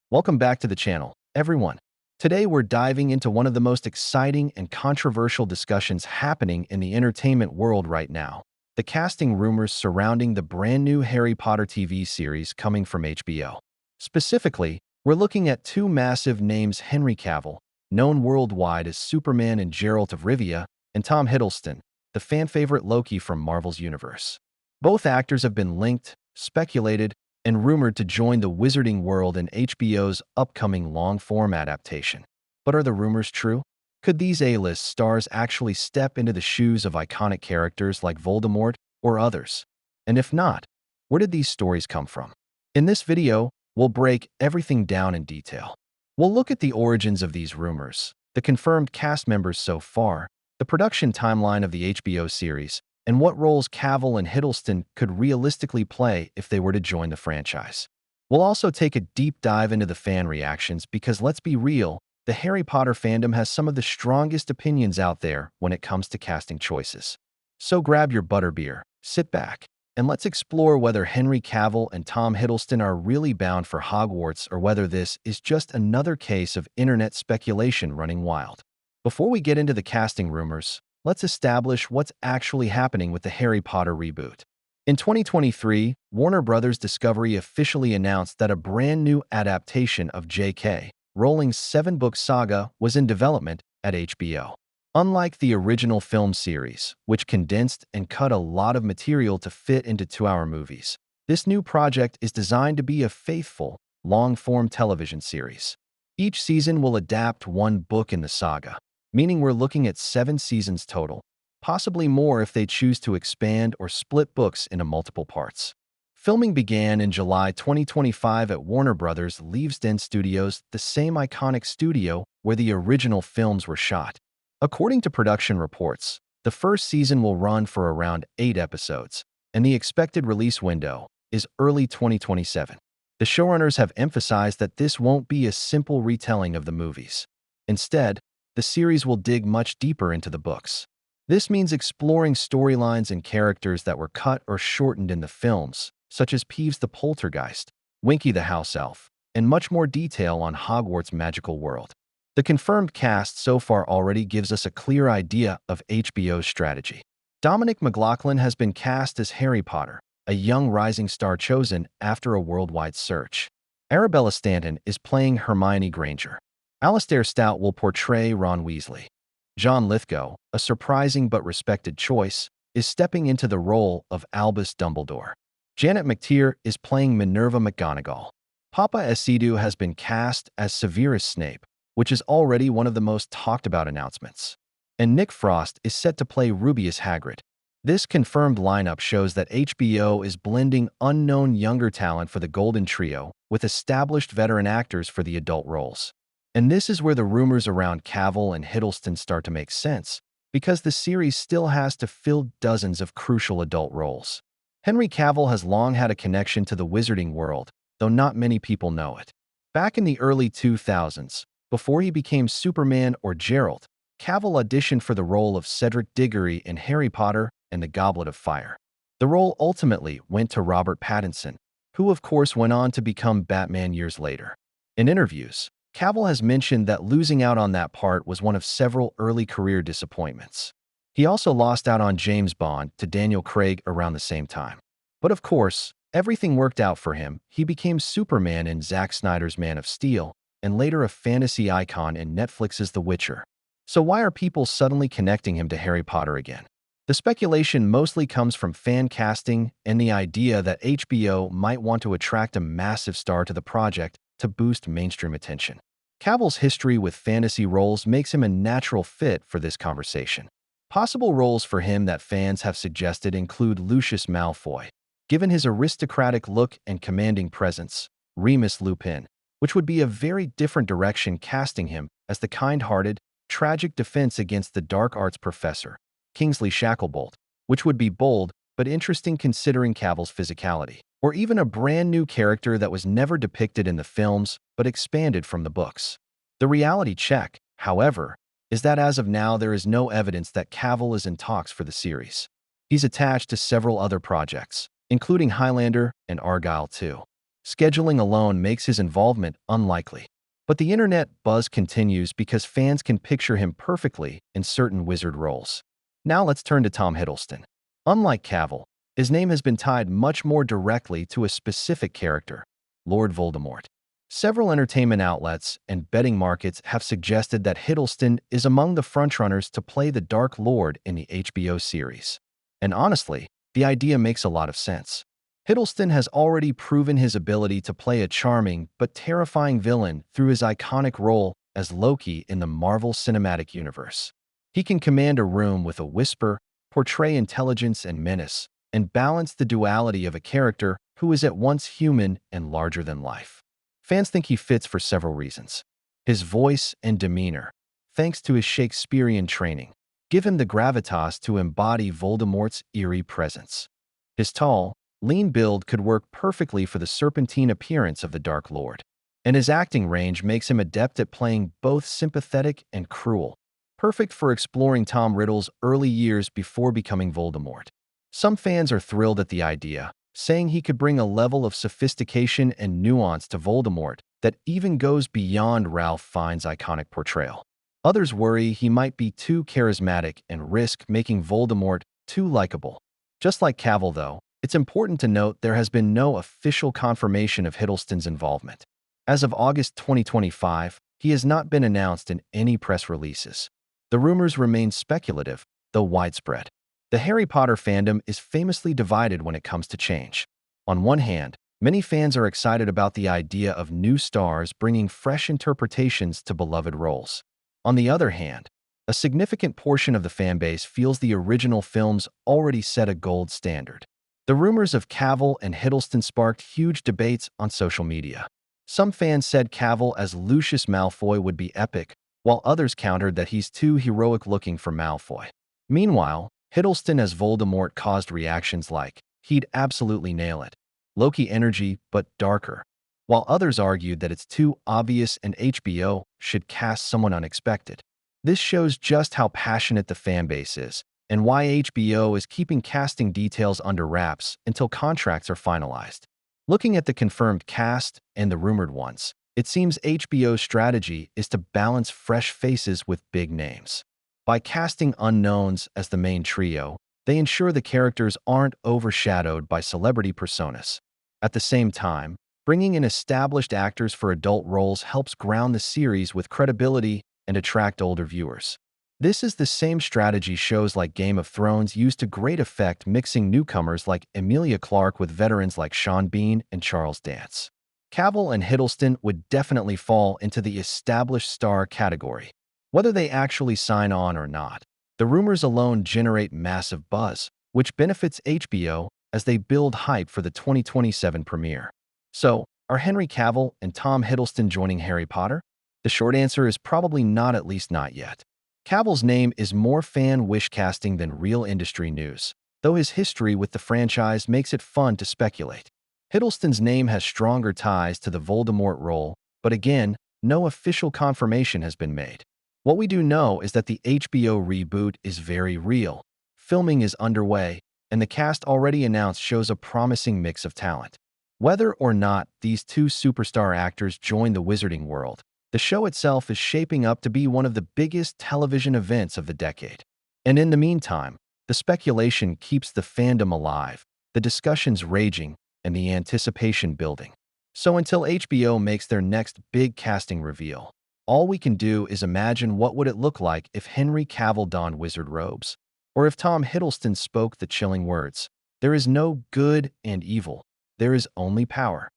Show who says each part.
Speaker 1: Welcome back to the channel, everyone. Today we're diving into one of the most exciting and controversial discussions happening in the entertainment world right now, the casting rumors surrounding the brand new Harry Potter TV series coming from HBO. Specifically, we're looking at two massive names: Henry Cavill, known worldwide as Superman and Geralt of Rivia, and Tom Hiddleston, the fan favorite Loki from Marvel's universe. Both actors have been linked, speculated, and rumored to join the wizarding world in HBO's upcoming long-form adaptation. But are the rumors true? Could these A-list stars actually step into the shoes of iconic characters like Voldemort or others? And if not, where did these stories come from? In this video, we'll break everything down in detail. We'll look at the origins of these rumors, the confirmed cast members so far, the production timeline of the HBO series, and what roles Cavill and Hiddleston could realistically play if they were to join the franchise. We'll also take a deep dive into the fan reactions because, let's be real, the Harry Potter fandom has some of the strongest opinions out there when it comes to casting choices. So grab your butterbeer, sit back, and let's explore whether Henry Cavill and Tom Hiddleston are really bound for Hogwarts or whether this is just another case of internet speculation running wild. Before we get into the casting rumors, let's establish what's actually happening with the Harry Potter reboot. In 2023, Warner Bros. Discovery officially announced that a brand new adaptation of J.K. Rowling's seven-book saga was in development at HBO. Unlike the original film series, which condensed and cut a lot of material to fit into two-hour movies, this new project is designed to be a faithful, long-form television series. Each season will adapt one book in the saga, meaning we're looking at 7 seasons total, possibly more if they choose to expand or split books into multiple parts. Filming began in July 2025 at Warner Bros. Leavesden Studios, the same iconic studio where the original films were shot. According to production reports, the first season will run for around 8 episodes, and the expected release window is early 2027. The showrunners have emphasized that this won't be a simple retelling of the movies. Instead, the series will dig much deeper into the books. This means exploring storylines and characters that were cut or shortened in the films, such as Peeves the Poltergeist, Winky the House Elf, and much more detail on Hogwarts' magical world. The confirmed cast so far already gives us a clear idea of HBO's strategy. Dominic McLaughlin has been cast as Harry Potter, a young rising star chosen after a worldwide search. Arabella Stanton is playing Hermione Granger. Alastair Stout will portray Ron Weasley. John Lithgow, a surprising but respected choice, is stepping into the role of Albus Dumbledore. Janet McTeer is playing Minerva McGonagall. Papa Essidou has been cast as Severus Snape, which is already one of the most talked about announcements. And Nick Frost is set to play Rubeus Hagrid. This confirmed lineup shows that HBO is blending unknown younger talent for the Golden Trio with established veteran actors for the adult roles. And this is where the rumors around Cavill and Hiddleston start to make sense, because the series still has to fill dozens of crucial adult roles. Henry Cavill has long had a connection to the wizarding world, though not many people know it. Back in the early 2000s, before he became Superman or Geralt, Cavill auditioned for the role of Cedric Diggory in Harry Potter and the Goblet of Fire. The role ultimately went to Robert Pattinson, who of course went on to become Batman years later. In interviews, Cavill has mentioned that losing out on that part was one of several early career disappointments. He also lost out on James Bond to Daniel Craig around the same time. But of course, everything worked out for him. He became Superman in Zack Snyder's Man of Steel, and later a fantasy icon in Netflix's The Witcher. So why are people suddenly connecting him to Harry Potter again? The speculation mostly comes from fan casting and the idea that HBO might want to attract a massive star to the project to boost mainstream attention. Cavill's history with fantasy roles makes him a natural fit for this conversation. Possible roles for him that fans have suggested include Lucius Malfoy, given his aristocratic look and commanding presence, Remus Lupin, which would be a very different direction casting him as the kind-hearted, tragic defense against the dark arts professor, Kingsley Shacklebolt, which would be bold but interesting considering Cavill's physicality, or even a brand new character that was never depicted in the films but expanded from the books. The reality check, however, is that as of now there is no evidence that Cavill is in talks for the series. He's attached to several other projects, including Highlander and Argylle 2. Scheduling alone makes his involvement unlikely. But the internet buzz continues because fans can picture him perfectly in certain wizard roles. Now let's turn to Tom Hiddleston. Unlike Cavill, his name has been tied much more directly to a specific character, Lord Voldemort. Several entertainment outlets and betting markets have suggested that Hiddleston is among the frontrunners to play the Dark Lord in the HBO series. And honestly, the idea makes a lot of sense. Hiddleston has already proven his ability to play a charming but terrifying villain through his iconic role as Loki in the Marvel Cinematic Universe. He can command a room with a whisper, portray intelligence and menace, and balance the duality of a character who is at once human and larger than life. Fans think he fits for several reasons. His voice and demeanor, thanks to his Shakespearean training, give him the gravitas to embody Voldemort's eerie presence. His tall, lean build could work perfectly for the serpentine appearance of the Dark Lord, and his acting range makes him adept at playing both sympathetic and cruel, perfect for exploring Tom Riddle's early years before becoming Voldemort. Some fans are thrilled at the idea, saying he could bring a level of sophistication and nuance to Voldemort that even goes beyond Ralph Fiennes' iconic portrayal. Others worry he might be too charismatic and risk making Voldemort too likable. Just like Cavill, though, it's important to note there has been no official confirmation of Hiddleston's involvement. As of August 2025, he has not been announced in any press releases. The rumors remain speculative, though widespread. The Harry Potter fandom is famously divided when it comes to change. On one hand, many fans are excited about the idea of new stars bringing fresh interpretations to beloved roles. On the other hand, a significant portion of the fanbase feels the original films already set a gold standard. The rumors of Cavill and Hiddleston sparked huge debates on social media. Some fans said Cavill as Lucius Malfoy would be epic, while others countered that he's too heroic-looking for Malfoy. Meanwhile, Hiddleston as Voldemort caused reactions like, he'd absolutely nail it, Loki energy but darker, while others argued that it's too obvious and HBO should cast someone unexpected. This shows just how passionate the fanbase is, and why HBO is keeping casting details under wraps until contracts are finalized. Looking at the confirmed cast and the rumored ones, it seems HBO's strategy is to balance fresh faces with big names. By casting unknowns as the main trio, they ensure the characters aren't overshadowed by celebrity personas. At the same time, bringing in established actors for adult roles helps ground the series with credibility and attract older viewers. This is the same strategy shows like Game of Thrones used to great effect, mixing newcomers like Emilia Clarke with veterans like Sean Bean and Charles Dance. Cavill and Hiddleston would definitely fall into the established star category. Whether they actually sign on or not, the rumors alone generate massive buzz, which benefits HBO as they build hype for the 2027 premiere. So, are Henry Cavill and Tom Hiddleston joining Harry Potter? The short answer is probably not, at least not yet. Cavill's name is more fan wish casting than real industry news, though his history with the franchise makes it fun to speculate. Hiddleston's name has stronger ties to the Voldemort role, but again, no official confirmation has been made. What we do know is that the HBO reboot is very real. Filming is underway, and the cast already announced shows a promising mix of talent. Whether or not these two superstar actors join the wizarding world, the show itself is shaping up to be one of the biggest television events of the decade. And in the meantime, the speculation keeps the fandom alive, the discussions raging, and the anticipation building. So until HBO makes their next big casting reveal, all we can do is imagine what would it look like if Henry Cavill donned wizard robes, or if Tom Hiddleston spoke the chilling words, "There is no good and evil, there is only power."